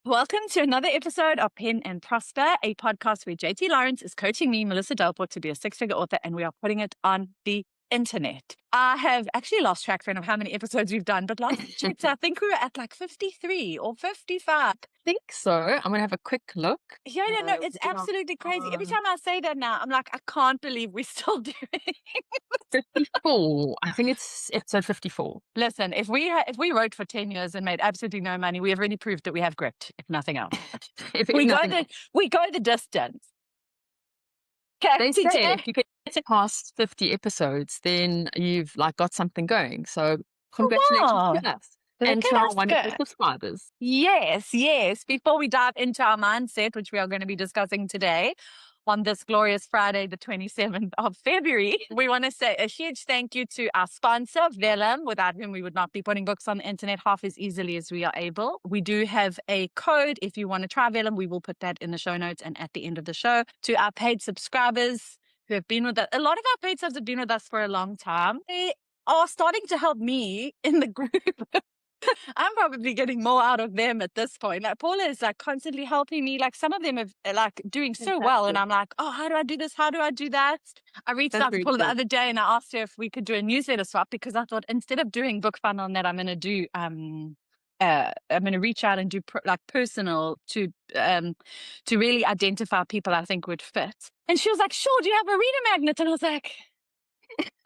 Welcome to another episode of Pen and Prosper, a podcast where JT Lawrence is coaching me, Melissa Delport, to be a six-figure author, and we are putting it on the internet. I have actually lost track, friend, of how many episodes we've done, but last checked, I think we were at like 53 or 55. I think so. I'm going to have a quick look. Yeah, no, it's absolutely crazy. Every time I say that now, I'm like, I can't believe we're still doing it. 54. I think it's episode 54. Listen, if we wrote for 10 years and made absolutely no money, we have really proved that we have grit, if nothing else. we go the distance. They say if you get past 50 episodes, then you've like got something going. So congratulations to us. And to our wonderful subscribers. Yes. Before we dive into our mindset, which we are going to be discussing today on this glorious Friday, the 27th of February, we want to say a huge thank you to our sponsor, Vellum, without whom we would not be putting books on the internet half as easily as we are able. We do have a code. If you want to try Vellum, we will put that in the show notes and at the end of the show. To our paid subscribers who have been with us, a lot of our paid subs have been with us for a long time. They are starting to help me in the group. I'm probably getting more out of them at this point. Like Paula is like constantly helping me. Like some of them are like doing so well, and I'm like, oh, how do I do this? How do I do that? I reached out to Paula the other day and I asked her if we could do a newsletter swap, because I thought instead of doing book fun on that, I'm going to do I'm going to reach out and do personal to really identify people I think would fit. And she was like, sure. Do you have a reader magnet? And I was like.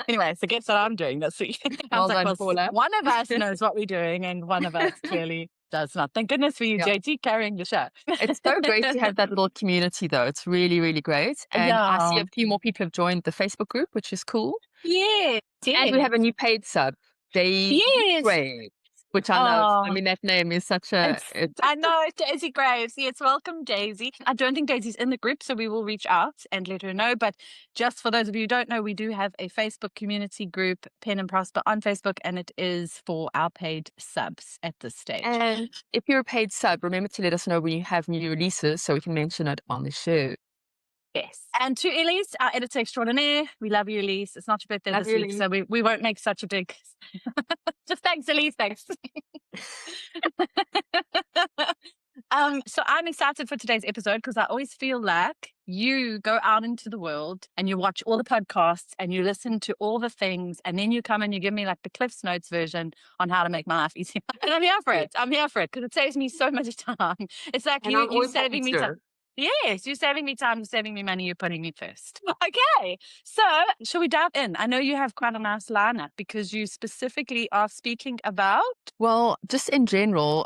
Anyway, so guess what I'm doing this week. Well done, Paula. One of us knows what we're doing and one of us clearly does not. Thank goodness for you, JT, carrying the show. It's so great to have that little community, though. It's really, really great. And I see a few more people have joined the Facebook group, which is cool. Yeah. And we have a new paid sub. Graves, which I love. I mean, that name is such a... I know, it's Daisy Graves. Yes, welcome, Daisy. I don't think Daisy's in the group, so we will reach out and let her know. But just for those of you who don't know, we do have a Facebook community group, Pen and Prosper, on Facebook, and it is for our paid subs at this stage. And if you're a paid sub, remember to let us know when you have new releases so we can mention it on the show. Yes. And to Elize, our editor extraordinaire, we love you, Elize. It's not your birthday this week, so we won't make such a big... Just thanks, Elize, thanks. So I'm excited for today's episode because I always feel like you go out into the world and you watch all the podcasts and you listen to all the things, and then you come and you give me like the Cliff's Notes version on how to make my life easier. And I'm here for it. I'm here for it because it saves me so much time. It's like you saving me time. Yes, you're saving me time, you're saving me money, you're putting me first. Okay, so shall we dive in? I know you have quite a nice lineup because you specifically are speaking about... Well, just in general,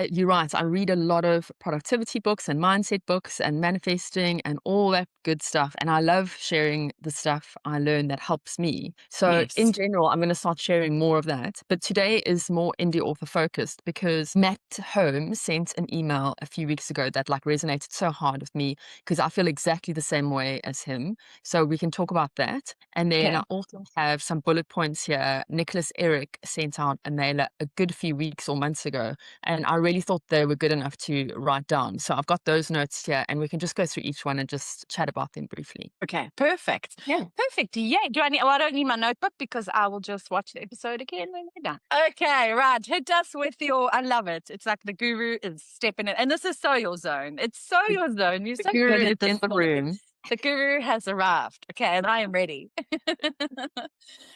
you're right. I read a lot of productivity books and mindset books and manifesting and all that good stuff. And I love sharing the stuff I learn that helps me. So in general, I'm going to start sharing more of that. But today is more indie author focused because Matt Holmes sent an email a few weeks ago that like resonated so hard with me because I feel exactly the same way as him. So we can talk about that. And then I also have some bullet points here. Nicholas Eric sent out a mailer a good few weeks or months ago, and I really thought they were good enough to write down. So I've got those notes here and we can just go through each one and just chat about them briefly. Okay, perfect. Yeah. Perfect. Yeah. I don't need my notebook because I will just watch the episode again when we're done. Okay, right. Hit us with your... I love it. It's like the guru is stepping in. And this is so your zone. It's so your zone. You're so good at this. The guru has arrived. Okay, and I am ready.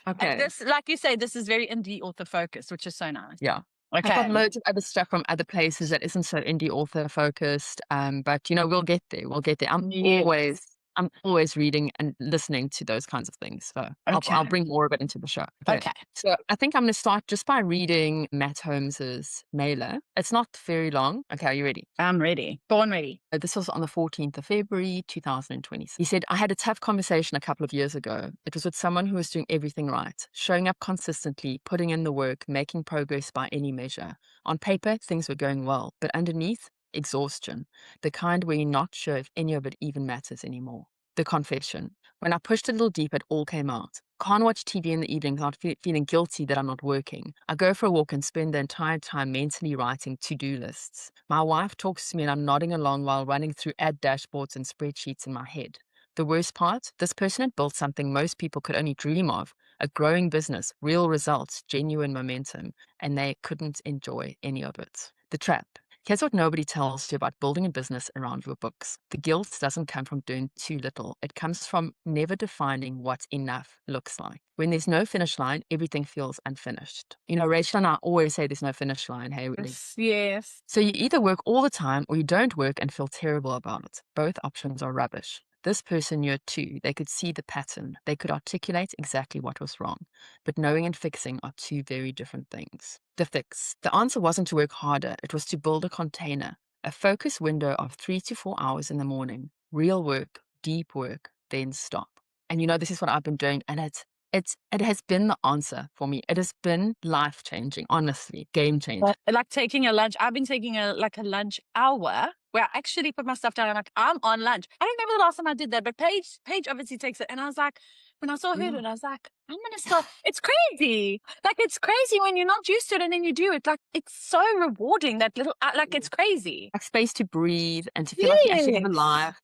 Okay. This, like you say, this is very indie author focused, which is so nice. Yeah. Okay. I've got loads of other stuff from other places that isn't so indie author focused. But we'll get there. I'm always reading and listening to those kinds of things. So I'll bring more of it into the show. Okay. So I think I'm going to start just by reading Matt Holmes's mailer. It's not very long. Okay, are you ready? I'm ready. Born ready. This was on the 14th of February, 2020. He said, I had a tough conversation a couple of years ago. It was with someone who was doing everything right, showing up consistently, putting in the work, making progress by any measure. On paper, things were going well, but underneath, exhaustion, the kind where you're not sure if any of it even matters anymore. The confession. When I pushed a little deep, it all came out. Can't watch TV in the evening without feeling guilty that I'm not working. I go for a walk and spend the entire time mentally writing to-do lists. My wife talks to me and I'm nodding along while running through ad dashboards and spreadsheets in my head. The worst part, this person had built something most people could only dream of, a growing business, real results, genuine momentum, and they couldn't enjoy any of it. The trap. Here's what nobody tells you about building a business around your books. The guilt doesn't come from doing too little. It comes from never defining what enough looks like. When there's no finish line, everything feels unfinished. You know, Rachel and I always say there's no finish line. Hey, really? Yes. So you either work all the time or you don't work and feel terrible about it. Both options are rubbish. This person knew it too. They could see the pattern. They could articulate exactly what was wrong. But knowing and fixing are two very different things. The fix. The answer wasn't to work harder. It was to build a container, a focus window of 3 to 4 hours in the morning. Real work, deep work, then stop. And you know, this is what I've been doing. And it has been the answer for me. It has been life-changing, honestly, game-changing. Like taking a lunch. I've been taking a lunch hour where I actually put my stuff down. I'm like, I'm on lunch. I don't remember the last time I did that, but Paige obviously takes it. And I was like, when I saw her, and I was like, I'm gonna start. It's crazy. Like, it's crazy when you're not used to it and then you do it. Like, it's so rewarding. That little, like, it's crazy. Like space to breathe and to feel like you actually have a life.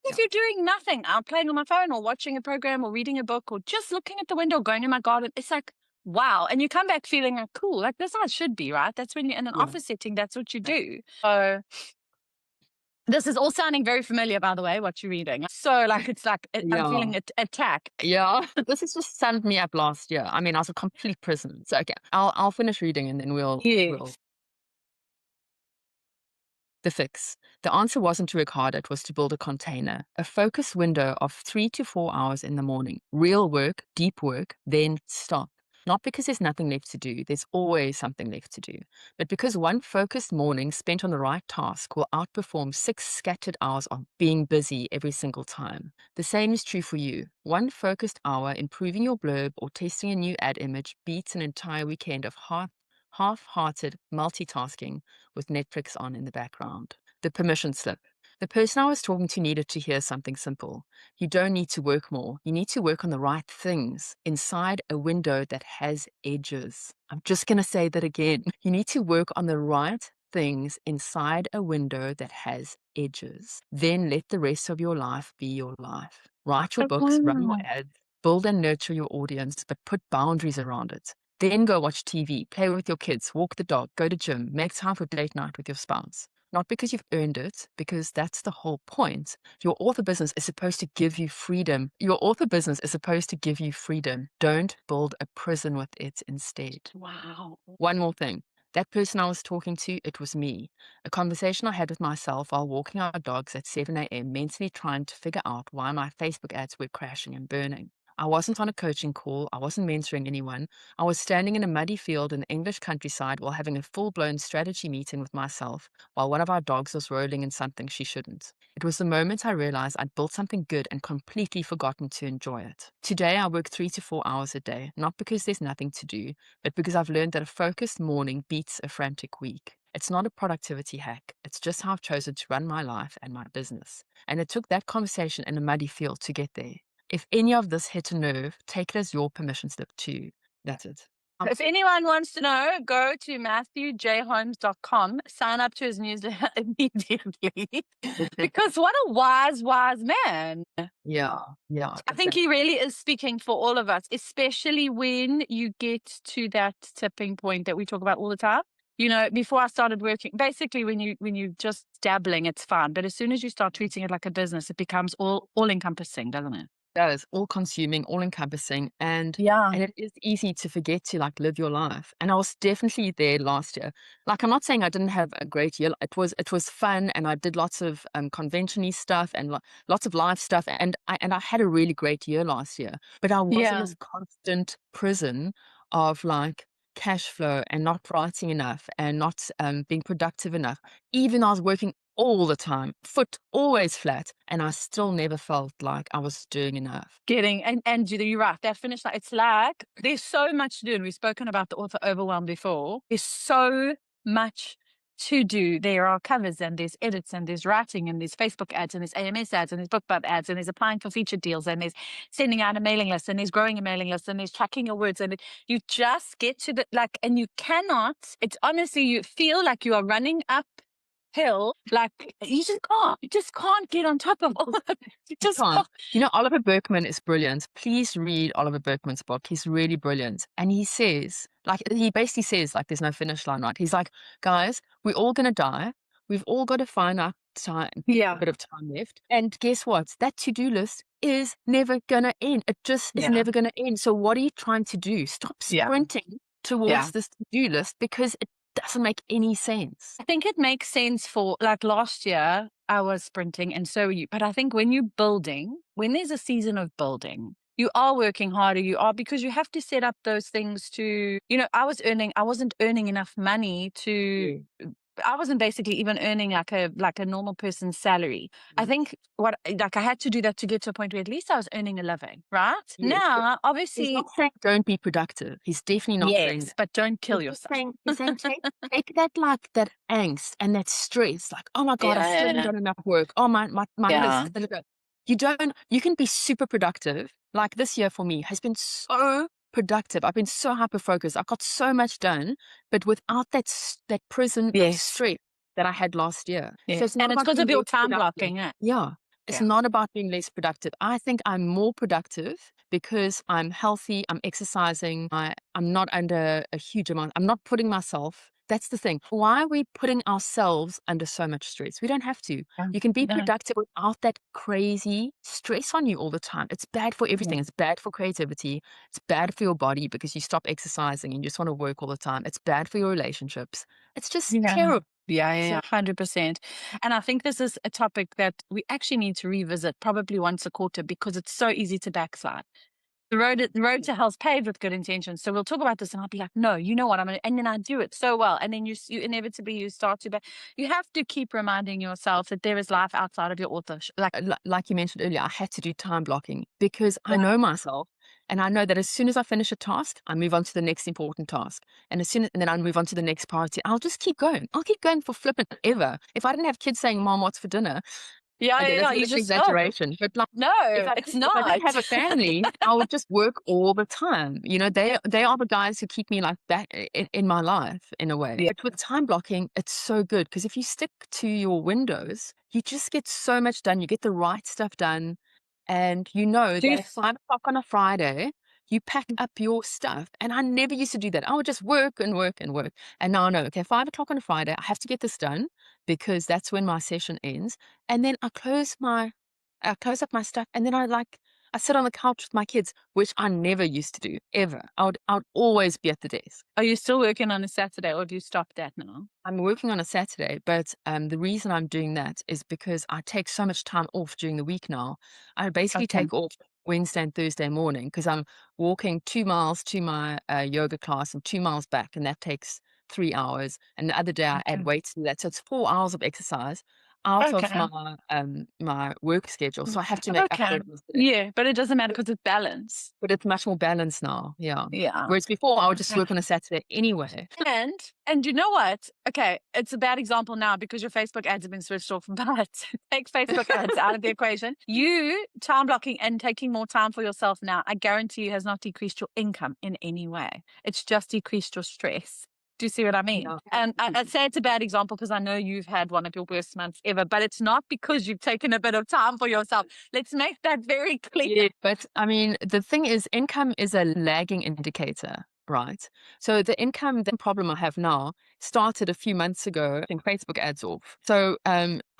If you're doing nothing, I'm playing on my phone or watching a program or reading a book or just looking at the window, going in my garden, it's like, wow. And you come back feeling like, cool, like this is how it should be, right? That's when you're in an office setting, that's what you do. So this is all sounding very familiar, by the way, what you're reading. So like, it's like, I'm feeling attack. Yeah, this has just summed me up last year. I mean, I was a complete prison. So okay, I'll finish reading and then we'll. The fix. The answer wasn't to work harder, it was to build a container, a focus window of 3 to 4 hours in the morning. Real work, deep work, then stop. Not because there's nothing left to do, there's always something left to do, but because one focused morning spent on the right task will outperform 6 scattered hours of being busy every single time. The same is true for you. One focused hour improving your blurb or testing a new ad image beats an entire weekend of half-hearted multitasking with Netflix on in the background. The permission slip. The person I was talking to needed to hear something simple. You don't need to work more. You need to work on the right things inside a window that has edges. I'm just going to say that again. You need to work on the right things inside a window that has edges. Then let the rest of your life be your life. Write your books, run your ads, build and nurture your audience, but put boundaries around it. Then go watch TV, play with your kids, walk the dog, go to gym, make time for date night with your spouse. Not because you've earned it, because that's the whole point. Your author business is supposed to give you freedom. Your author business is supposed to give you freedom. Don't build a prison with it instead. Wow. One more thing. That person I was talking to, it was me. A conversation I had with myself while walking our dogs at 7 a.m., mentally trying to figure out why my Facebook ads were crashing and burning. I wasn't on a coaching call. I wasn't mentoring anyone. I was standing in a muddy field in the English countryside while having a full-blown strategy meeting with myself while one of our dogs was rolling in something she shouldn't. It was the moment I realized I'd built something good and completely forgotten to enjoy it. Today, I work 3 to 4 hours a day, not because there's nothing to do, but because I've learned that a focused morning beats a frantic week. It's not a productivity hack. It's just how I've chosen to run my life and my business. And it took that conversation in a muddy field to get there. If any of this hit a nerve, take it as your permission slip too. That's it. If anyone wants to know, go to matthewjholmes.com, sign up to his newsletter immediately. Because what a wise man. Yeah. I think he really is speaking for all of us, especially when you get to that tipping point that we talk about all the time. You know, before I started working, basically when you just dabbling, it's fun. But as soon as you start treating it like a business, it becomes all encompassing, doesn't it? That is all consuming, all encompassing, and it is easy to forget to like live your life. And I was definitely there last year. Like, I'm not saying I didn't have a great year. It was fun, and I did lots of convention-y stuff and lots of live stuff, and I had a really great year last year. But I was in this constant prison of like cash flow and not writing enough and not being productive enough. Even I was working all the time, foot always flat, and I still never felt like I was doing enough. And you're right, that finish line, it's like there's so much to do, and we've spoken about the author overwhelm before. There's so much to do. There are covers and there's edits and there's writing and there's Facebook ads and there's AMS ads and there's BookBub ads and there's applying for featured deals and there's sending out a mailing list and there's growing a mailing list and there's tracking your words, and you just get to the and you cannot, it's honestly, you feel like you are running up hill, like you just can't get on top of all of it. You just Can't. can't. You know, Oliver Berkman is brilliant. Please read Oliver Berkman's book. He's really brilliant. And he says, like, he basically says, like, there's no finish line, right? He's like, guys, we're all going to die. We've all got to find our time, a bit of time left. And guess what? That to-do list is never going to end. It just is never going to end. So what are you trying to do? Stop sprinting towards this to-do list, because it doesn't make any sense. I think it makes sense for, like, last year I was sprinting and so were you. But I think when you're building, when there's a season of building, you are working harder. You are, because you have to set up those things to, I wasn't earning enough money to, I wasn't basically even earning like a normal person's salary. I think I had to do that to get to a point where at least I was earning a living, right? Yes, Now, he's obviously, not saying don't be productive. He's definitely not saying yes, that. but don't kill He's just yourself. he's saying take that, like, that angst and that stress, like, oh my God, I still haven't done enough work. Oh, my list. You can be super productive. Like this year for me has been so productive. I've been so hyper focused. I got so much done, but without that prison of stress that I had last year. So it's not And it's about because of being your less time productive. blocking, eh? Yeah. It's not about being less productive. I think I'm more productive because I'm healthy, I'm exercising, I'm not under a huge amount. I'm not putting myself. That's the thing. Why are we putting ourselves under so much stress? We don't have to. You can be productive without that crazy stress on you all the time. It's bad for everything. It's bad for creativity. It's bad for your body because you stop exercising and you just want to work all the time. It's bad for your relationships. It's just terrible. Yeah, 100%. And I think this is a topic that we actually need to revisit probably once a quarter, because it's so easy to backslide. The road to hell's paved with good intentions. So we'll talk about this and I'll be like, no, you know what, and then I do it so well. And then you inevitably you start to, you have to keep reminding yourself that there is life outside of your author. Like you mentioned earlier, I had to do time blocking because I know myself. And I know that as soon as I finish a task, I move on to the next important task. And then I move on to the next priority. I'll just keep going. I'll keep going for flipping ever. If I didn't have kids saying, Mom, what's for dinner? Okay, that's you an just exaggeration. But like, no, it's not. If I didn't have a family, I would just work all the time. They are the guys who keep me like that in my life in a way. But with time blocking, it's so good because if you stick to your windows, you just get so much done. You get the right stuff done. And that at 5 o'clock on a Friday, you pack up your stuff. And I never used to do that. I would just work and work and work. And now I know, okay, 5 o'clock on a Friday, I have to get this done because that's when my session ends. And then I close up my stuff, and then I sit on the couch with my kids, which I never used to do, ever. I would always be at the desk. Are you still working on a Saturday, or have you stopped that now? I'm working on a Saturday, but the reason I'm doing that is because I take so much time off during the week now. I basically take off Wednesday and Thursday morning because I'm walking 2 miles to my yoga class and 2 miles back, and that takes 3 hours. And the other day I add weights to that, so it's 4 hours of exercise out of my work schedule. So I have to make up for it. Yeah, but it doesn't matter because it's balanced. But it's much more balanced now. Yeah. Yeah. Whereas before I would just work on a Saturday anyway. And you know what? Okay, it's a bad example now because your Facebook ads have been switched off, but take Facebook ads out of the equation. You time blocking and taking more time for yourself now, I guarantee you, has not decreased your income in any way. It's just decreased your stress. Do you see what I mean? No. And I'd say it's a bad example because I know you've had one of your worst months ever, but it's not because you've taken a bit of time for yourself. Let's make that very clear. Yeah, but I mean, the thing is, income is a lagging indicator, right? So the problem I have now started a few months ago, I think Facebook ads off. So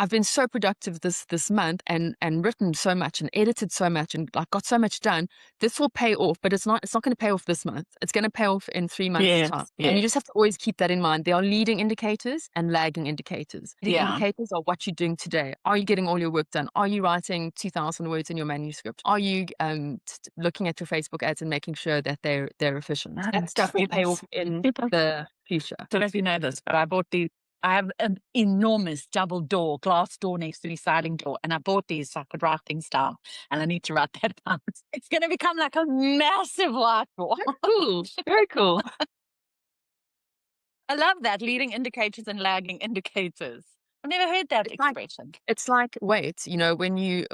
I've been so productive this month and written so much and edited so much and like got so much done. This will pay off, but it's not going to pay off this month. It's going to pay off in 3 months' time. And you just have to always keep that in mind. There are leading indicators and lagging indicators. Leading indicators are what you're doing today. Are you getting all your work done? Are you writing 2,000 words in your manuscript? Are you looking at your Facebook ads and making sure that they're efficient? That stuff will pay off in the future. I don't know if you know this, but I have an enormous double door, glass door next to the sliding door. And I bought these so I could write things down. And I need to write that down. It's going to become like a massive whiteboard. Cool. Very cool. I love that. Leading indicators and lagging indicators. I've never heard that expression. It's like weight, when you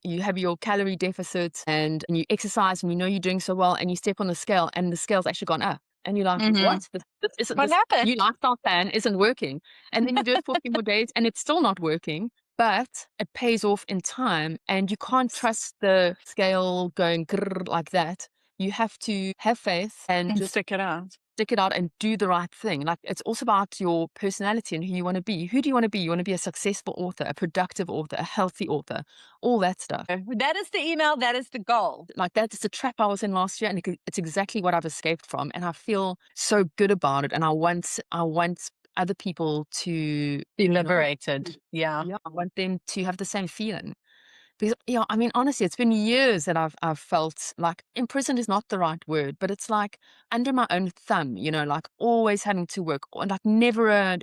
you have your calorie deficit and you exercise and you're doing so well and you step on the scale and the scale's actually gone up. And you're like, Mhm. what? This isn't, What this happened? new lifestyle plan isn't working. And then you do it for a few more days and it's still not working, but it pays off in time. And you can't trust the scale going grrr like that. You have to have faith and And just stick it out. stick it out and do the right thing. Like, it's also about your personality and who you want to be. Who do you want to be? You want to be a successful author, a productive author, a healthy author, all that stuff. That is the email. That is the goal. Like, that's the trap I was in last year, and it's exactly what I've escaped from. And I feel so good about it. And I want other people to Be know. liberated. Yeah. Yeah, I want them to have the same feeling. Because, yeah, I mean, honestly, it's been years that I've felt like imprisoned is not the right word, but it's like under my own thumb, you know, like always having to work, and like never a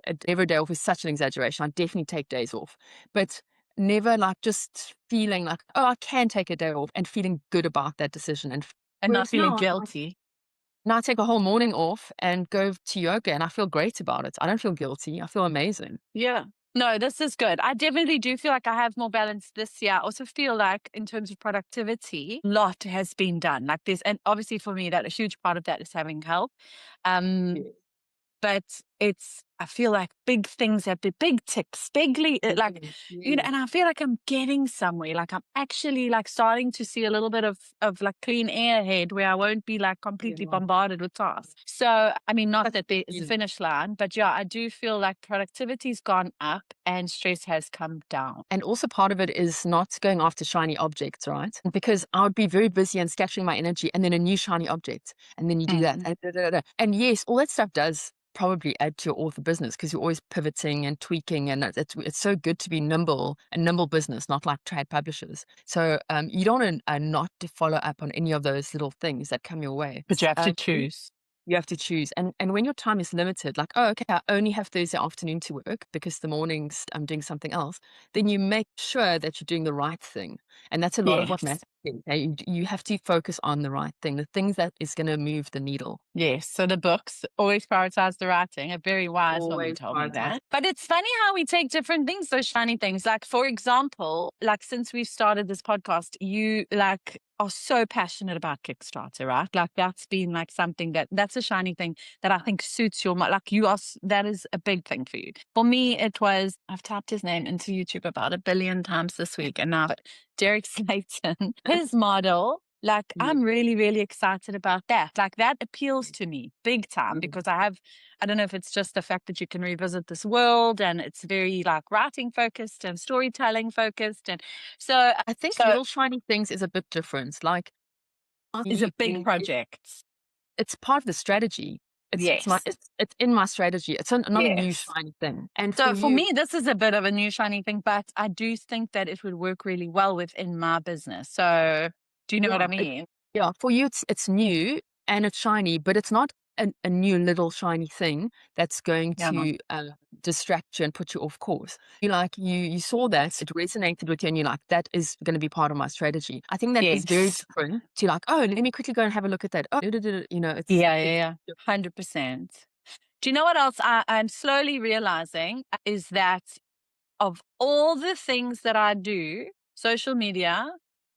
day off is such an exaggeration. I definitely take days off, but never like just feeling like, oh, I can take a day off and feeling good about that decision. And And not whereas feeling now, guilty. now I take a whole morning off and go to yoga, and I feel great about it. I don't feel guilty. I feel amazing. Yeah. No, this is good. I definitely do feel like I have more balance this year. I also feel like in terms of productivity, a lot has been done. Like this, and obviously for me, that a huge part of that is having help. Um, Yeah. but I feel like big things have been big ticks, like, you know, Yeah. and I feel like I'm getting somewhere. Like I'm actually like starting to see a little bit of like clean air ahead where I won't be like completely Yeah. bombarded with tasks. So, I mean, not That's that there is a amazing. finish line, but yeah, I do feel like productivity's gone up and stress has come down. And also part of it is not going after shiny objects, right? Because I would be very busy and scattering my energy, and then a new shiny object, and then you do that. Mm. And, da, da, da. And yes, all that stuff does probably add to your author business because you're always pivoting and tweaking, and it's so good to be nimble, a nimble business, not like trad publishers. So you don't want to not to follow up on any of those little things that come your way. But you have to choose. You have to choose. And when your time is limited, like, oh, okay, I only have Thursday afternoon to work because the mornings I'm doing something else, then you make sure that you're doing the right thing. And that's a lot of what Yes. matters. You have to focus on the right thing, the things that is going to move the needle. Yes, so the books always prioritize the writing. A very wise woman Always told me prioritize. that. But it's funny how we take different things, those shiny things. Like, for example, like since we've started this podcast, you like are so passionate about Kickstarter, right? Like that's been like something that's a shiny thing that I think suits your, like you are, that is a big thing for you. For me, it was, I've typed his name into YouTube about 1 billion times this week. And now Derek Slayton, his model, like I'm really, really excited about that. Like that appeals to me big time because I don't know if it's just the fact that you can revisit this world and it's very like writing focused and storytelling focused. And so I think little shiny things is a bit different. Like, it's a big project. it's part of the strategy. It's Yes. it's in my strategy. It's not a new Yes. shiny thing. And So for you, me, this is a bit of a new shiny thing, but I do think that it would work really well within my business. So do you know what I mean? yeah, for you, it's new and it's shiny, but it's not a new little shiny thing that's going Yeah. to distract you and put you off course. You saw that, it resonated with you, and you're like, that is going to be part of my strategy. I think that is very Yes. different to like, oh, let me quickly go and have a look at that. Oh, you know, it's Yeah. 100%. Do you know what else I'm slowly realizing is that of all the things that I do, social media,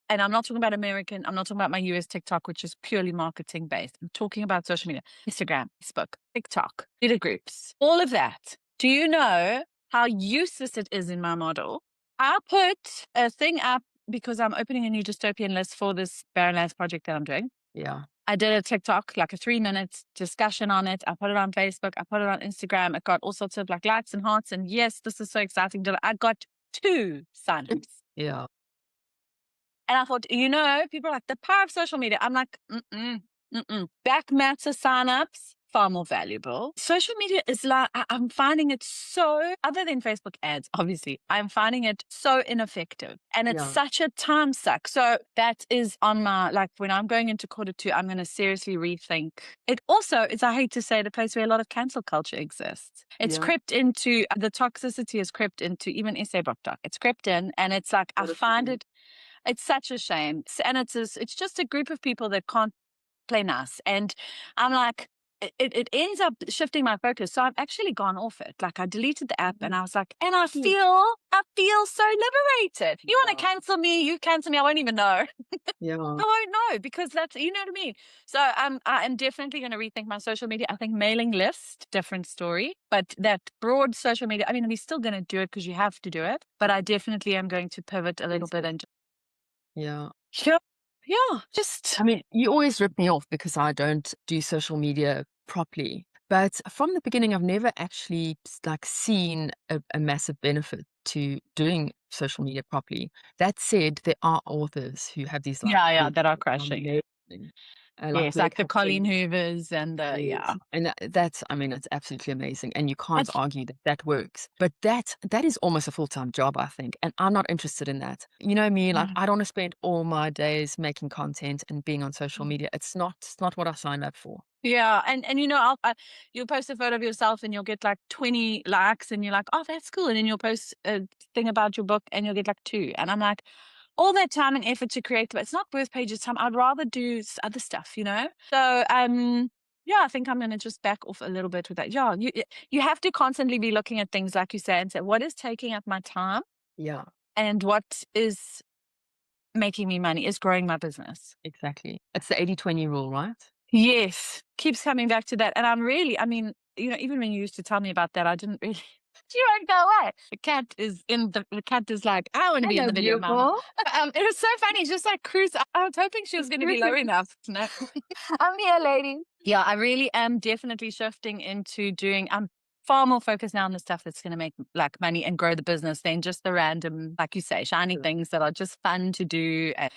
and I'm not talking about American, I'm not talking about my US TikTok, which is purely marketing based. I'm talking about social media, Instagram, Facebook, TikTok, Twitter groups, all of that. Do you know how useless it is in my model? I put a thing up because I'm opening a new dystopian list for this Barren Lands project that I'm doing. yeah. I did a TikTok, like a 3-minute discussion on it. I put it on Facebook. I put it on Instagram. It got all sorts of like likes and hearts. And yes, this is so exciting. I got 2 sign-ups. Yeah. And I thought, you know, people are like, the power of social media. I'm like, back matter sign-ups, far more valuable. Social media is like, I'm finding it so, other than Facebook ads, obviously, I'm finding it so ineffective. And it's such a time suck. So that is on my, like when I'm going into Q2, I'm going to seriously rethink. It also is, I hate to say, the place where a lot of cancel culture exists. It's crept into, the toxicity has crept into even essay book talk. It's crept in and it's like, I find it, it's such a shame. And it's just a group of people that can't play nice. And I'm like, it ends up shifting my focus. So I've actually gone off it. Like I deleted the app and I was like, and I feel so liberated. You want to cancel me, you cancel me. I won't even know. Yeah. I won't know because that's, you know what I mean? So I am definitely going to rethink my social media. I think mailing list, different story, but that broad social media, I mean, we're still going to do it because you have to do it, but I definitely am going to pivot a little bit and Yeah. just. I mean, you always rip me off because I don't do social media properly. But from the beginning, I've never actually like seen a massive benefit to doing social media properly. That said, there are authors who have these like Yeah, books that are that are crashing. amazing. Yes, like the Colleen Hoovers and the, Yes. And that's, I mean, it's absolutely amazing. And you can't argue that that works. But that is almost a full-time job, I think. And I'm not interested in that. You know me, like I don't want to spend all my days making content and being on social media. It's not what I signed up for. Yeah, and you know, you'll post a photo of yourself and you'll get like 20 likes and you're like, oh, that's cool. And then you'll post a thing about your book and you'll get like 2. And I'm like, all that time and effort to create, but it's not worth pages time. I'd rather do other stuff, you know? So, yeah, I think I'm going to just back off a little bit with that. Yeah, you have to constantly be looking at things like you say and say, what is taking up my time? Yeah, And what is making me money, is growing my business. exactly. It's the 80-20 rule, right? Yes, keeps coming back to that. And I'm really, I mean, you know, even when you used to tell me about that, I didn't really. She won't go away. The cat is like, I want to be in the video, mama. It was so funny. It's just like cruise. I was hoping she was going to be low enough. No, I'm here, lady. Yeah, I really am definitely shifting into doing. I'm far more focused now on the stuff that's going to make like money and grow the business than just the random, like you say, shiny things that are just fun to do. And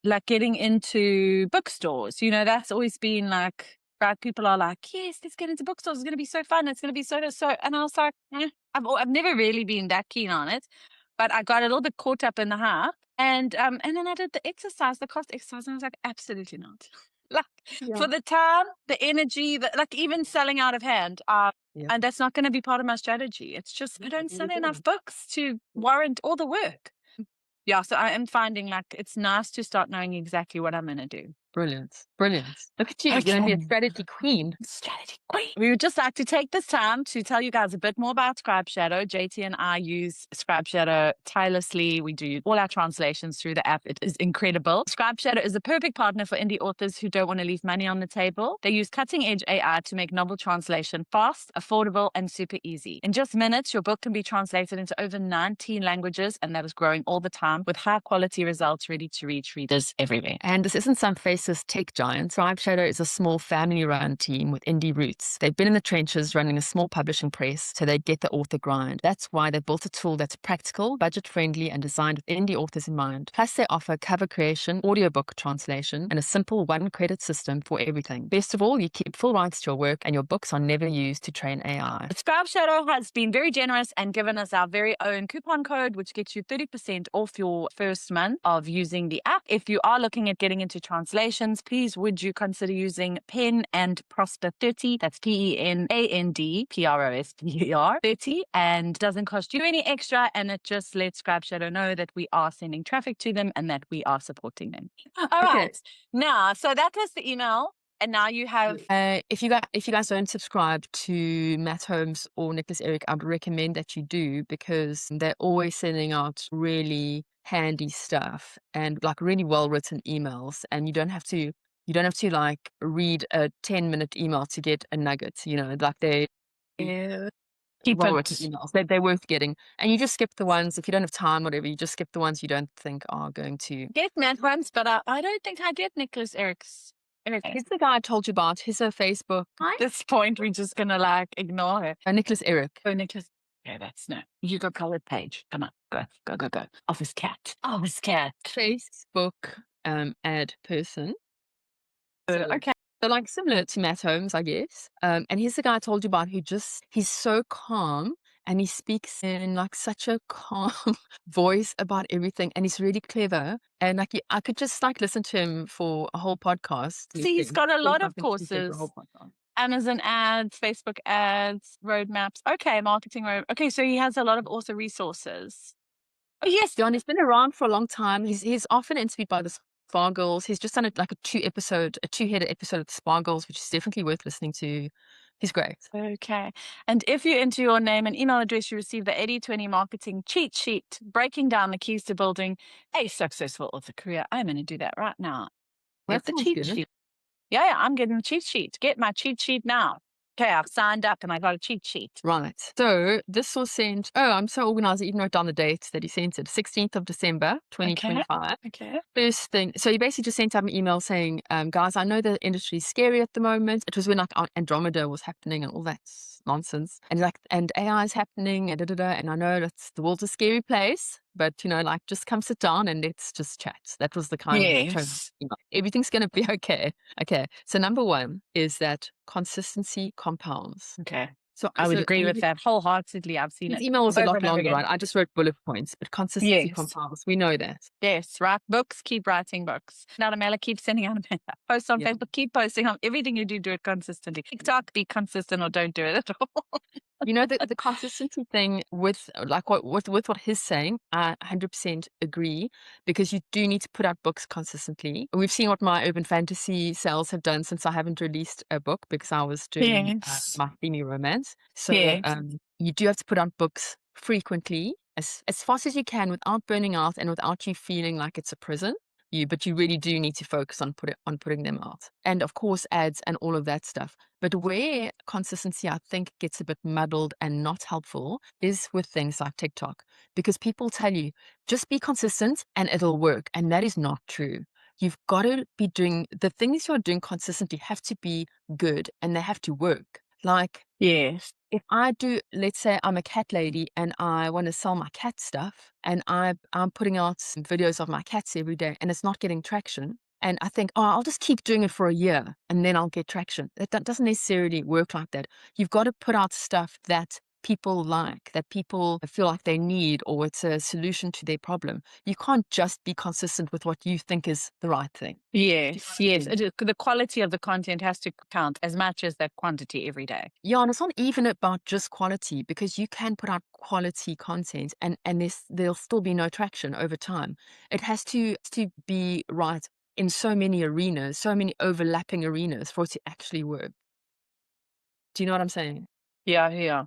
like getting into bookstores, you know, that's always been like, right? People are like, yes, let's get into bookstores. It's going to be so fun. It's going to be so. And I was like, I've never really been that keen on it, but I got a little bit caught up in the hype. And then I did the cost exercise, and I was like, absolutely not. Like for the time, the energy, like even selling out of hand, and that's not going to be part of my strategy. It's just I don't sell enough books to warrant all the work. Yeah, so I am finding like it's nice to start knowing exactly what I'm going to do. Brilliant. Look at you. You're going to be a strategy queen. Strategy queen. We would just like to take this time to tell you guys a bit more about Scribe Shadow. JT and I use Scribe Shadow tirelessly. We do all our translations through the app. It is incredible. Scribe Shadow is a perfect partner for indie authors who don't want to leave money on the table. They use cutting-edge AI to make novel translation fast, affordable, and super easy. In just minutes, your book can be translated into over 19 languages, and that is growing all the time with high-quality results ready to reach readers everywhere. And this isn't some faceless tech giant. Scribe Shadow is a small family-run team with indie roots. They've been in the trenches running a small publishing press, so they get the author grind. That's why they built a tool that's practical, budget-friendly, and designed with indie authors in mind. Plus, they offer cover creation, audiobook translation, and a simple one-credit system for everything. Best of all, you keep full rights to your work, and your books are never used to train AI. Scribe Shadow has been very generous and given us our very own coupon code, which gets you 30% off your first month of using the app. If you are looking at getting into translations, please would you consider using Pen and Prosper 30. That's PENANDPROSPER 30, and doesn't cost you any extra, and it just lets Scribe Shadow know that we are sending traffic to them and that we are supporting them. All right. Now, so that was the email. And now you have. If you guys don't subscribe to Matt Holmes or Nicholas Eric, I would recommend that you do, because they're always sending out really handy stuff and like really well written emails, and you don't have to like read a 10-minute email to get a nugget. You know, like they Keep well it. written emails. They're worth getting, and you just skip the ones if you don't have time. Whatever, you just skip the ones you don't think are going to Get Matt Holmes, but I don't think I get Nicholas Eric's. He's the guy I told you about. He's a Facebook. At this point, we're just gonna like ignore her. Nicholas Eric. Oh, Nicholas. Yeah, that's no. You got colored page. Come on, go. Office cat. Facebook ad person. Okay. So like similar to Matt Holmes, I guess. And he's the guy I told you about who he's so calm, and he speaks in like such a calm voice about everything, and he's really clever. And like I could just like listen to him for a whole podcast. See, he's got a lot of courses. Amazon ads, Facebook ads, roadmaps. Okay, marketing road. Okay, so he has a lot of author resources. Oh yes, John, he's been around for a long time. He's often interviewed by this Spargles. He's just done like a two-headed episode of the Spargles, which is definitely worth listening to. He's great. Okay. And if you enter your name and email address, you receive the 80/20 marketing cheat sheet, breaking down the keys to building a successful author career. I'm going to do that right now. That Get the sounds cheat good. sheet. Yeah, I'm getting the cheat sheet. Get my cheat sheet now. Okay, I've signed up and I got a cheat sheet. Right. So this was sent. Oh, I'm so organized. I even wrote down the date that he sent it. 16th of December, 2025. Okay. First thing. So he basically just sent out an email saying, guys, I know the industry is scary at the moment. It was when like Andromeda was happening and all that nonsense. And like, and AI is happening and and I know that's the world's a scary place, but like just come sit down and let's just chat. That was the kind of tone. Yes. Everything's going to be okay. Okay. So number one is that consistency compounds. Okay. So I would agree with that wholeheartedly. I've seen his it. email was a over lot and over longer, again. right? I just wrote bullet points, but consistency Yes. compounds. We know that. Yes, write books, keep writing books. Now, Mela, keep sending out a mail. Post on Yeah. Facebook, keep posting on everything you do it consistently. TikTok, be consistent or don't do it at all. The consistency thing with like what he's saying, I 100% agree, because you do need to put out books consistently. We've seen what my urban fantasy sales have done since I haven't released a book because I was doing my steamy romance. So you do have to put out books frequently, as fast as you can, without burning out and without you feeling like it's a prison. But you really do need to focus on putting them out, and of course ads and all of that stuff. But where consistency, I think, gets a bit muddled and not helpful is with things like TikTok, because people tell you just be consistent and it'll work, and that is not true. You've got to be doing the things you're doing consistently have to be good and they have to work. Like, Yes. if I do, let's say I'm a cat lady and I want to sell my cat stuff, and I'm putting out some videos of my cats every day and it's not getting traction, and I think, oh, I'll just keep doing it for a year and then I'll get traction. That doesn't necessarily work like that. You've got to put out stuff that people like, that people feel like they need, or it's a solution to their problem. You can't just be consistent with what you think is the right thing. Yes. The quality of the content has to count as much as that quantity every day. Yeah, and it's not even about just quality, because you can put out quality content and there'll still be no traction over time. It has to be right in so many arenas, so many overlapping arenas for it to actually work. Do you know what I'm saying? Yeah.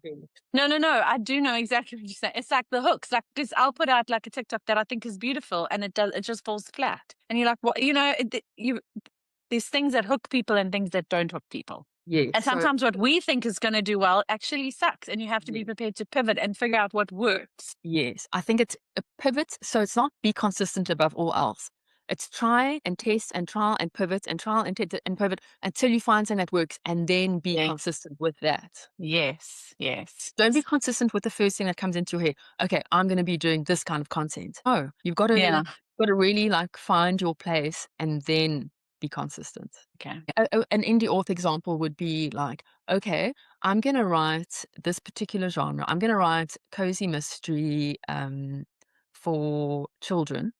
No. I do know exactly what you're saying. It's like the hooks. Like this, I'll put out like a TikTok that I think is beautiful, and it just falls flat. And you're like, what? There's things that hook people and things that don't hook people. Yes. And sometimes what we think is going to do well actually sucks, and you have to be prepared to pivot and figure out what works. Yes, I think it's a pivot. So it's not be consistent above all else. It's try and test and trial and pivot and trial and test and pivot until you find something that works, and then be consistent with that. Yes. Don't be consistent with the first thing that comes into your head. Okay, I'm going to be doing this kind of content. Oh, you've got to really like find your place and then be consistent. Okay. An indie author example would be like, okay, I'm going to write this particular genre. I'm going to write cozy mystery for children.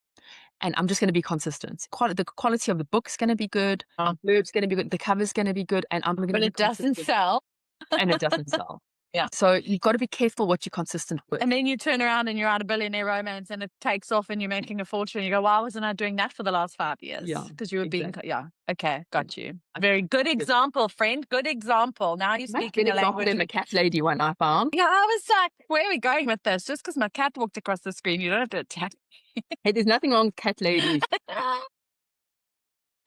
And I'm just going to be consistent. The quality of the book's going to be good. The blurb's going to be good. The cover's going to be good. And I'm going to be But it doesn't sell. And it doesn't sell. Yeah. So you've got to be careful what you're consistent with. And then you turn around and you're out a billionaire romance and it takes off and you're making a fortune. You go, why wasn't I doing that for the last 5 years? Yeah, Because you were being, okay, got you. Okay. Very good example, friend. Good example. Now you're speaking a language. In the cat lady one I found. Yeah, I was like, where are we going with this? Just because my cat walked across the screen, you don't have to attack me. Hey, there's nothing wrong with cat ladies.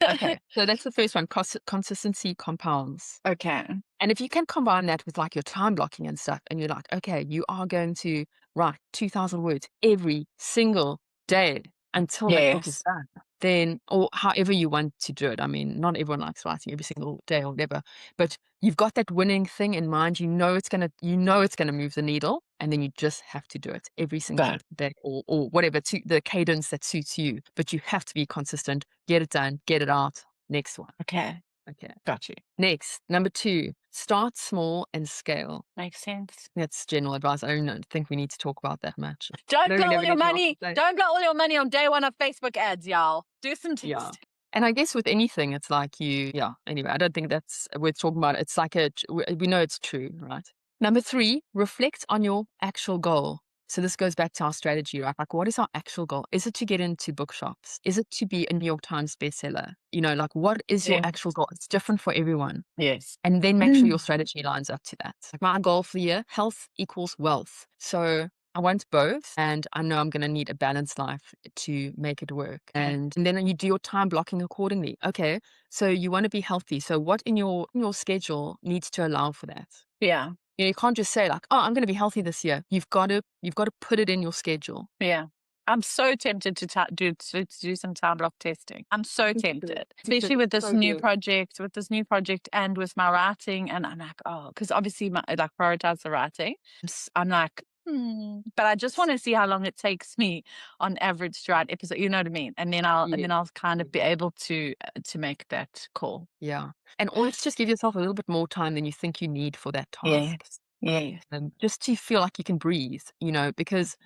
Okay, so that's the first one. Consistency compounds. Okay. And if you can combine that with like your time blocking and stuff, and you're like, okay, you are going to write 2,000 words every single day until that book is done, then, or however you want to do it. I mean, not everyone likes writing every single day or whatever, but you've got that winning thing in mind. You know it's gonna move the needle, and then you just have to do it every single day, or whatever, to the cadence that suits you. But you have to be consistent. Get it done. Get it out. Next one. Okay. Got you. Next, number 2, start small and scale. Makes sense. That's general advice. I don't think we need to talk about that much. Don't blow all your money. Don't blow all your money on day one of Facebook ads, y'all. Do some testing. Yeah. And I guess with anything, it's like anyway, I don't think that's worth talking about. It's like we know it's true, right? Number 3, reflect on your actual goal. So this goes back to our strategy, right? Like, what is our actual goal? Is it to get into bookshops? Is it to be a New York Times bestseller? You know, like, what is your Yeah. actual goal? It's different for everyone. Yes. And then make sure your strategy lines up to that. Like, my goal for the year, health equals wealth. So I want both, and I know I'm going to need a balanced life to make it work. And then you do your time blocking accordingly. Okay, so you want to be healthy. So what in your schedule needs to allow for that? Yeah. You know, you can't just say like, "Oh, I'm going to be healthy this year." You've got to put it in your schedule. Yeah. I'm so tempted to do some time block testing. I'm so tempted, especially with this new project, and with my writing. And I'm like, oh, because obviously like prioritize the writing. I'm like, but I just want to see how long it takes me on average to write episode. You know what I mean? And then I'll kind of be able to make that call. Yeah. And always just give yourself a little bit more time than you think you need for that task. Yes. Just to feel like you can breathe, you know, because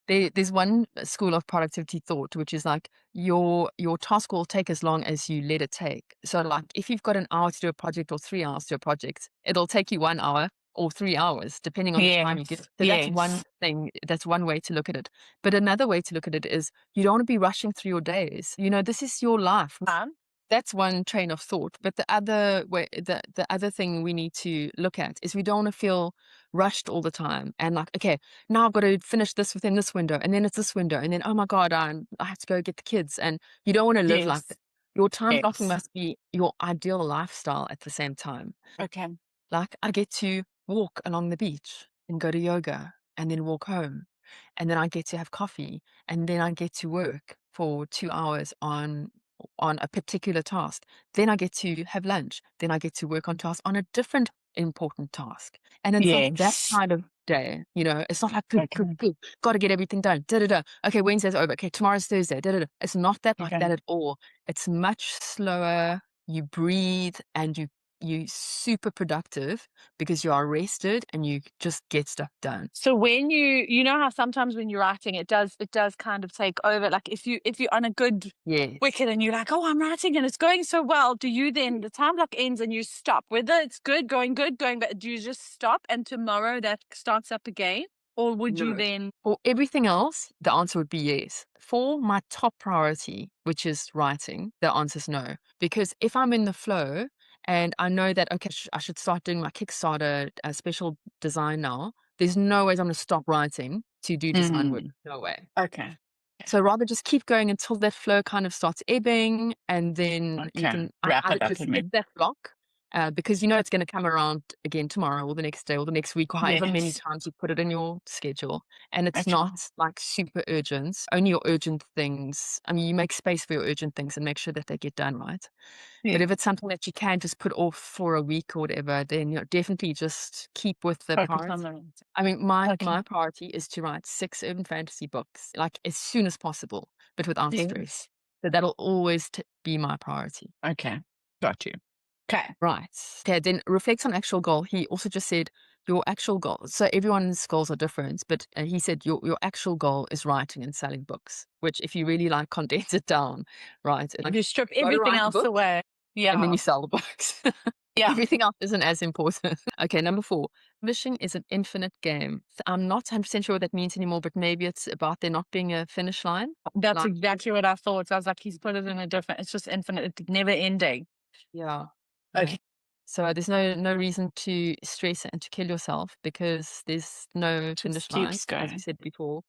there's one school of productivity thought, which is like your task will take as long as you let it take. So like if you've got an hour to do a project or 3 hours to do a project, it'll take you 1 hour or 3 hours, depending on the time you give. So that's one thing. That's one way to look at it. But another way to look at it is you don't want to be rushing through your days. You know, this is your life. That's one train of thought. But the other way, the other thing we need to look at is we don't want to feel rushed all the time and like, okay, now I've got to finish this within this window, and then it's this window, and then oh my God, I have to go get the kids, and you don't want to live like that. Your time blocking must be your ideal lifestyle at the same time. Okay. Like I get to walk along the beach and go to yoga and then walk home, and then I get to have coffee, and then I get to work for 2 hours on a particular task. Then I get to have lunch. Then I get to work on task on a different important task. And it's like that kind of day, you know, it's not like, got to get everything done. Da, da, da. Okay, Wednesday's over. Okay, tomorrow's Thursday. Da, da, da. It's not that like that at all. It's much slower. You breathe and you super productive because you are rested and you just get stuff done. So when you know how sometimes when you're writing, it does kind of take over. Like if you're on a good wicket and you're like, oh, I'm writing and it's going so well, do you then the time block ends and you stop? Whether it's going, but do you just stop and tomorrow that starts up again? Or would you then? For everything else, the answer would be yes. For my top priority, which is writing, the answer is no. Because if I'm in the flow and I know that, okay, I should start doing my Kickstarter special design now, there's no way I'm going to stop writing to do design work. No way. Okay. So rather just keep going until that flow kind of starts ebbing, and then you can either just hit that block. Because you know it's going to come around again tomorrow or the next day or the next week or however many times you put it in your schedule. And it's not like super urgent. Only your urgent things. I mean, you make space for your urgent things and make sure that they get done right. But if it's something that you can just put off for a week or whatever, then definitely just keep with the priority. I mean, my priority is to write 6 urban fantasy books, like as soon as possible, but without stress. So that'll always be my priority. Okay, got you. Okay. Right. Okay, then reflect on actual goal. He also just said your actual goal. So everyone's goals are different, but he said your actual goal is writing and selling books, which if you really like condense it down, right? If you strip everything else away. Yeah. And then you sell the books. Yeah. Everything else isn't as important. Okay, number 4. Publishing is an infinite game. I'm not 100% sure what that means anymore, but maybe it's about there not being a finish line. That's exactly what I thought. I was like, he's put it in a different, it's just infinite, it's never ending. Yeah. Okay. So there's no reason to stress and to kill yourself because there's no finish line, as we said before.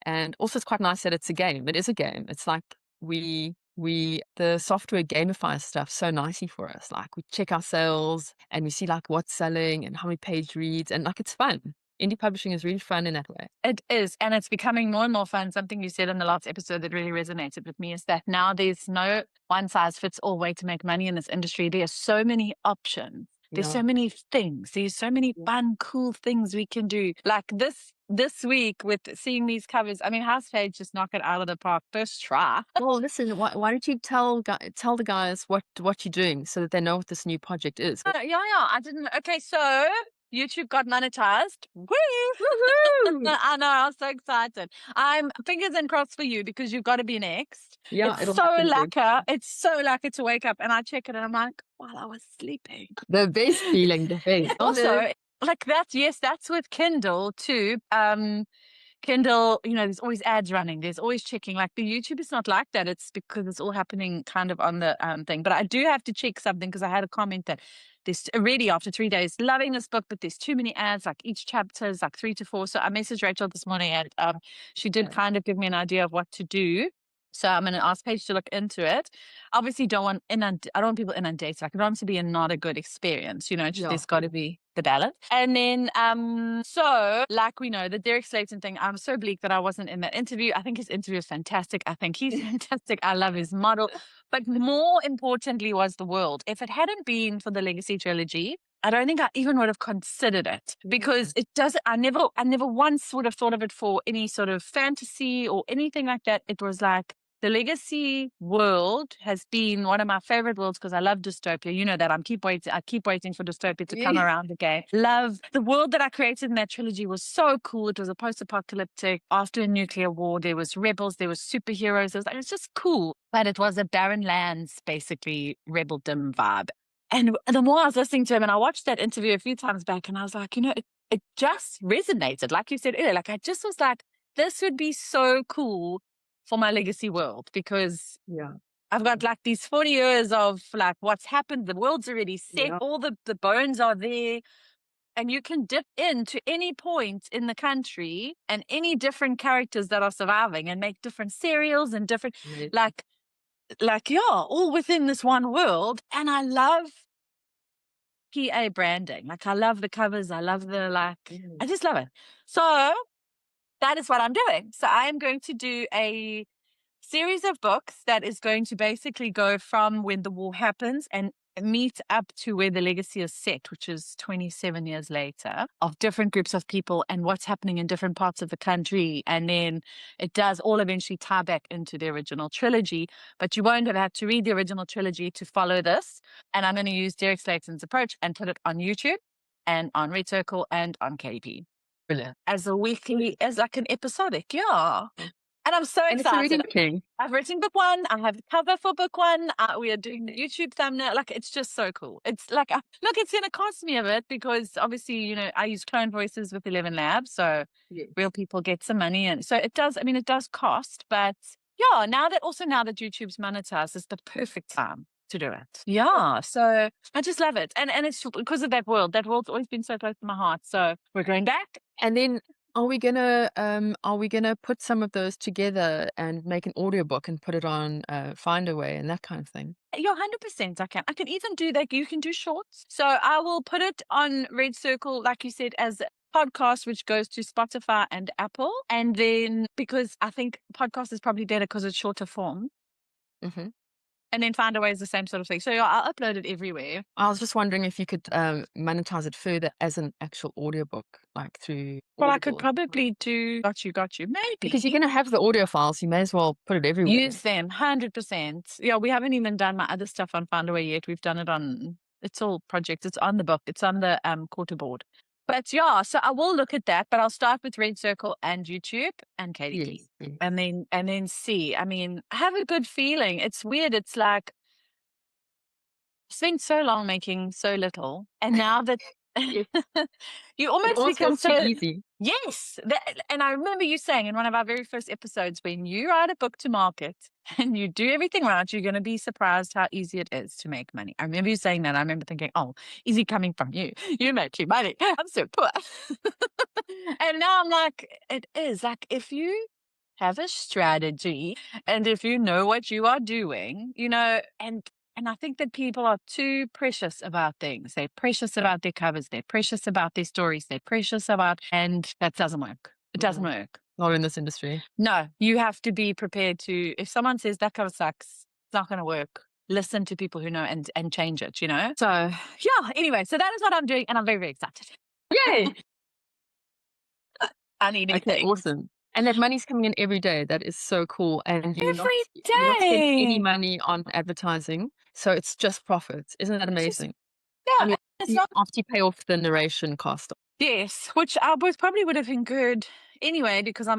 And also it's quite nice that it's a game. It is a game. It's like the software gamifies stuff so nicely for us. Like we check our sales and we see like what's selling and how many page reads, and like it's fun. Indie publishing is really fun in that way. It is, and it's becoming more and more fun. Something you said in the last episode that really resonated with me is that now there's no one size fits all way to make money in this industry. There are so many options. There's so many things. There's so many fun, cool things we can do. Like this week with seeing these covers. I mean, House Page just knocked it out of the park first try. Well, listen, why don't you tell the guys what you're doing so that they know what this new project is? Yeah. I didn't. Okay, so YouTube got monetized. Woo! Woohoo! I know. I was so excited. I'm fingers and crossed for you because you've got to be next. Yeah, it's so lacquer. It's so lacquer to wake up and I check it and I'm like, while I was sleeping. The best feeling, the best. Also, like that's with Kindle too. Kindle, there's always ads running. There's always checking. Like the YouTube is not like that. It's because it's all happening kind of on the thing. But I do have to check something because I had a comment that there's already after 3 days loving this book, but there's too many ads. Like each chapter is like 3 to 4. So I messaged Rachel this morning and she did kind of give me an idea of what to do. So I'm going to ask Paige to look into it. Obviously, I don't want people inundated. Like, I don't want it to be not a good experience. There's got to be the balance. And then, so like we know, the Derek Slayton thing, I'm so bleak that I wasn't in that interview. I think his interview is fantastic. I think he's fantastic. I love his model. But more importantly was the world. If it hadn't been for the Legacy trilogy, I don't think I even would have considered it because it doesn't, I never once would have thought of it for any sort of fantasy or anything like that. It was like, the Legacy world has been one of my favorite worlds because I love dystopia. You know that I keep waiting for dystopia to come around again. Love the world that I created in that trilogy was so cool. It was a post-apocalyptic after a nuclear war. There was rebels, there was superheroes. It was just cool, but it was a barren lands, basically rebeldom vibe. And the more I was listening to him, and I watched that interview a few times back, and I was like, it just resonated. Like you said earlier, like I just was like, this would be so cool for my Legacy world because I've got like these 40 years of like what's happened. The world's already set. All the bones are there. And you can dip into any point in the country and any different characters that are surviving and make different serials and different, all within this one world. And I love PA branding. Like I love the covers. I love I just love it. So that is what I'm doing. So I am going to do a series of books that is going to basically go from when the war happens and meet up to where the Legacy is set, which is 27 years later, of different groups of people and what's happening in different parts of the country. And then it does all eventually tie back into the original trilogy, but you won't have had to read the original trilogy to follow this. And I'm going to use Derek Slayton's approach and put it on YouTube and on Red Circle and on KDP. Brilliant. As like an episodic, And I'm so excited. I've written book 1. I have a cover for book 1. We are doing the YouTube thumbnail. Like, it's just so cool. It's like, look, it's going to cost me a bit because obviously, I use clone voices with 11 Labs. So real people get some money. And so it does cost. But now that YouTube's monetized, it's the perfect time to do it. Yeah. So I just love it. And it's because of that world. That world's always been so close to my heart. So we're going back. And then are we gonna put some of those together and make an audiobook and put it on Findaway and that kind of thing? Yeah, 100%. I can even do that. You can do shorts. So I will put it on Red Circle, like you said, as a podcast, which goes to Spotify and Apple. And then because I think podcast is probably better because it's shorter form. Mm-hmm. And then Findaway is the same sort of thing. So I'll upload it everywhere. I was just wondering if you could monetize it further as an actual audiobook, like through Well, I could probably do got you, maybe. Because you're going to have the audio files, you may as well put it everywhere. Use them, 100%. Yeah, we haven't even done my other stuff on Findaway yet. We've done it on, it's all projects. It's on the book. It's on the quarter board. But so I will look at that, but I'll start with Red Circle and YouTube and KDP. Yes. And then see. I mean, I have a good feeling. It's weird. It's like I spent so long making so little. And now that you almost become so easy. Yes. And I remember you saying in one of our very first episodes, when you write a book to market and you do everything right, you're going to be surprised how easy it is to make money. I remember you saying that. I remember thinking, oh, easy coming from you. You make your money. I'm so poor. And now I'm like, it is like if you have a strategy and if you know what you are doing, and I think that people are too precious about things. They're precious about their covers. They're precious about their stories. They're precious about, and that doesn't work. It doesn't work. Not in this industry. No, you have to be prepared to, if someone says that cover sucks, it's not going to work. Listen to people who know and change it, So, anyway, so that is what I'm doing. And I'm very, very excited. Yay! I need anything. Okay, awesome. And that money's coming in every day. That is so cool. And you're not spending any money on advertising. So it's just profits. Isn't that amazing? It's not after you pay off the narration cost. Yes, which I probably would have incurred anyway because I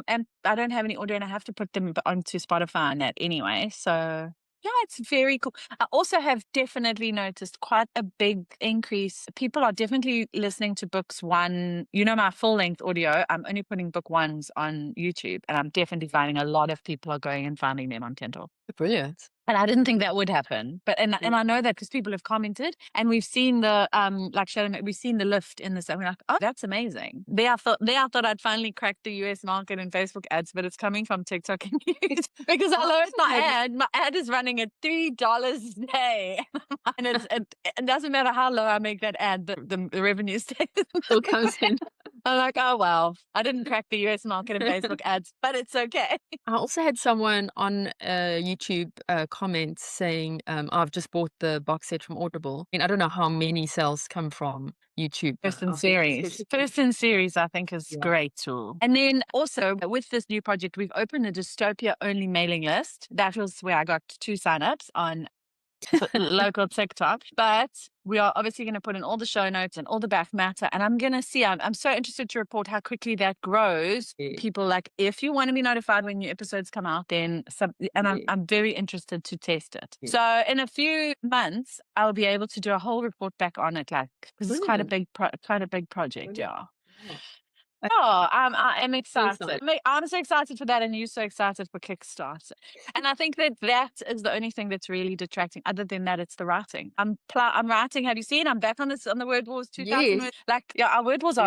don't have any audio and I have to put them onto Spotify and that anyway. So Yeah, it's very cool. I also have definitely noticed quite a big increase. People are definitely listening to books one, my full length audio. I'm only putting book ones on YouTube, and I'm definitely finding a lot of people are going and finding them on Kindle. Brilliant. And I didn't think that would happen, but and I know that because people have commented, and we've seen the like Shannon, we've seen the lift in this. And we're like, oh, that's amazing. There, I thought I'd finally cracked the US market in Facebook ads, but it's coming from TikTok and YouTube because I lowered my ad. My ad is running at $3 a day, and it doesn't matter how low I make that ad, the revenue still comes in. I'm like, oh well, I didn't crack the US market in Facebook ads, but it's okay. I also had someone on YouTube comment saying, I've just bought the box set from Audible. I mean, I don't know how many sales come from YouTube. Person series, I think, is great tool. And then also with this new project, we've opened a dystopia only mailing list. That was where I got 2 signups on local TikTok, but we are obviously going to put in all the show notes and all the back matter. And I'm going to see, I'm so interested to report how quickly that grows. People like, if you want to be notified when new episodes come out, then I'm very interested to test it. So in a few months, I'll be able to do a whole report back on it, like, because it's quite a big project. Yeah. Oh, I am excited. I'm so excited for that, and you're so excited for Kickstarter. And I think that is the only thing that's really detracting. Other than that, it's the writing. I'm writing. Have you seen? I'm back on the Word Wars 2000. Yes. Like, our Word Wars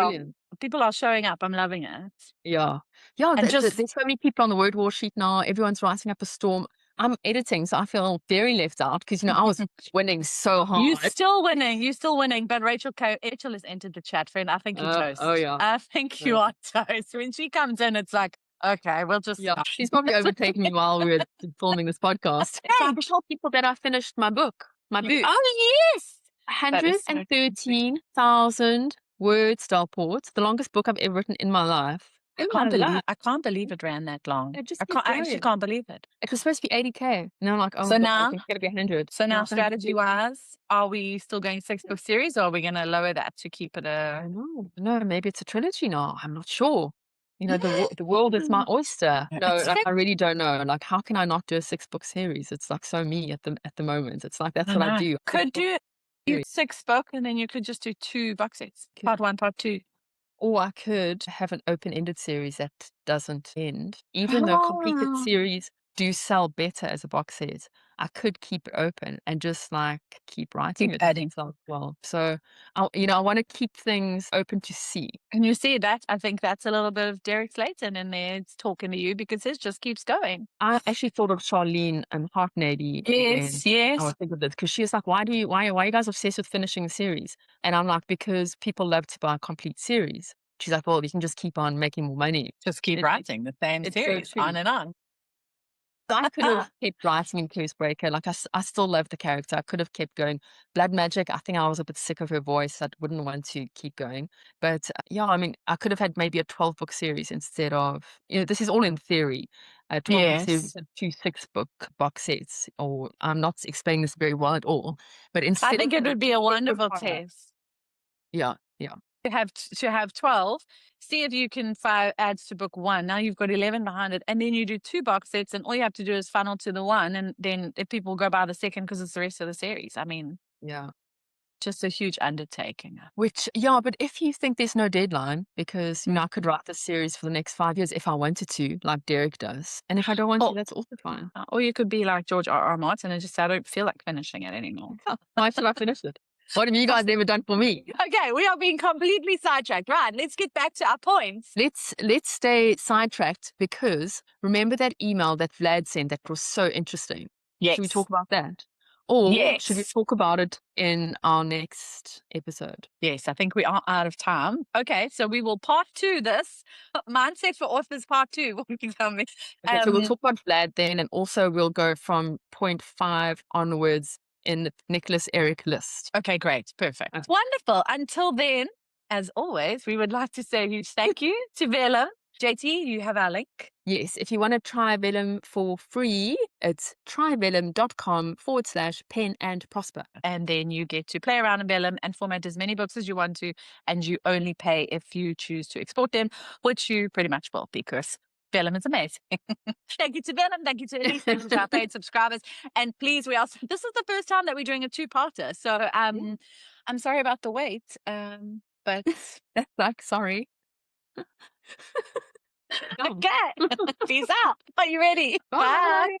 people are showing up. I'm loving it. Yeah. There's so many people on the Word War sheet now. Everyone's writing up a storm. I'm editing, so I feel very left out because, I was winning so hard. You're still winning. But Rachel has entered the chat, friend. I think you're toast. Oh, yeah. I think you are toast. When she comes in, it's like, okay, we'll just... Yeah, she's probably overtaking me while we're filming this podcast. So I can tell people that I finished my book. Oh, yes! 113,000 words, Delport. The longest book I've ever written in my life. I can't believe it ran that long. I actually can't believe it. It was supposed to be 80K. And I'm like, oh, so now it's going to be 100. So now, strategy-wise, are we still going 6-book series, or are we going to lower that to keep it a... No, maybe it's a trilogy now. I'm not sure. The world is my oyster. No, I really don't know. Like, how can I not do a 6-book series? It's like so me at the moment. It's like, that's what I do. Could do 6-book, and then you could just do 2 box sets. Part 1, part 2. Or I could have an open-ended series that doesn't end. Even though completed series do sell better as a box set, I could keep it open and just keep writing it. Adding. Well, so I want to keep things open to see. And you see that? I think that's a little bit of Derek Slayton in there. It's talking to you because it just keeps going. I actually thought of Charlene and Hartnady. Yes. I was thinking of this because she was like, why are you guys obsessed with finishing the series? And I'm like, because people love to buy a complete series. She's like, well, you can just keep on making more money. Just keep writing the same series on and on. I could have kept writing in Curse Breaker. I still love the character. I could have kept going. Blood Magic, I think I was a bit sick of her voice. I wouldn't want to keep going. But I could have had maybe a 12-book series instead of, this is all in theory. A 12-book series and 2 6-book box sets. Or I'm not explaining this very well at all. But instead, I think it would be a wonderful test. Yeah. To have 12, see if you can fire ads to book 1. Now you've got 11 behind it, and then you do 2 box sets, and all you have to do is funnel to the 1, and then if people go buy the second because it's the rest of the series, I mean, just a huge undertaking. But if you think there's no deadline, because I could write this series for the next 5 years if I wanted to, like Derek does, and if I don't want to, that's also fine. Or you could be like George R.R. Martin and just say, I don't feel like finishing it anymore. Why should I finish it? What have you guys ever done for me? Okay, we are being completely sidetracked. Right, let's get back to our points. Let's stay sidetracked because remember that email that Vlad sent that was so interesting? Yes. Should we talk about that? Or should we talk about it in our next episode? Yes, I think we are out of time. Okay, so we will part 2 this. Mindset for Authors part 2. What can you tell me? Okay, so we'll talk about Vlad then, and also we'll go from point 5 onwards in the Nicholas Eric list. Okay, great. Perfect. Wonderful. Until then, as always, we would like to say a huge thank you to Vellum. JT, you have our link. Yes, if you want to try Vellum for free, it's tryvellum.com/pen and prosper. And then you get to play around in Vellum and format as many books as you want to, and you only pay if you choose to export them, which you pretty much will because Vellum is amazing. Thank you to Vellum. Thank you to Elize. Thank you to our paid subscribers. And please, this is the first time that we're doing a two-parter. So I'm sorry about the wait. But That's like, sorry. okay. Peace out. Are you ready? Bye.